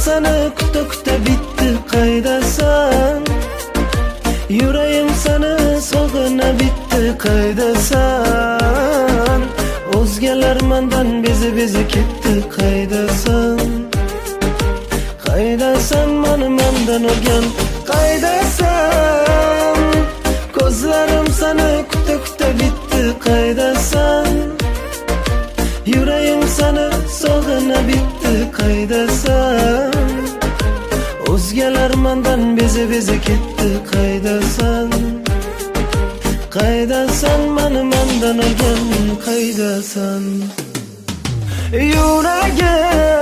seni kuta kuta bitti qaydasan? Yüreğim seni sog'ina bitti qaydasan? O'zgalar mendan bezi ketdi qaydasan? Qaydasan meni mendan olgan qaydasan? Ko'zlarim seni kuta kuta bitti qaydasan? Yüreğim seni sog'ina bitti qaydasan? O'zgalar mendan bezi ketdi qaydasan? Qaydasan meni mendan olgan qaydasan? Yüreğim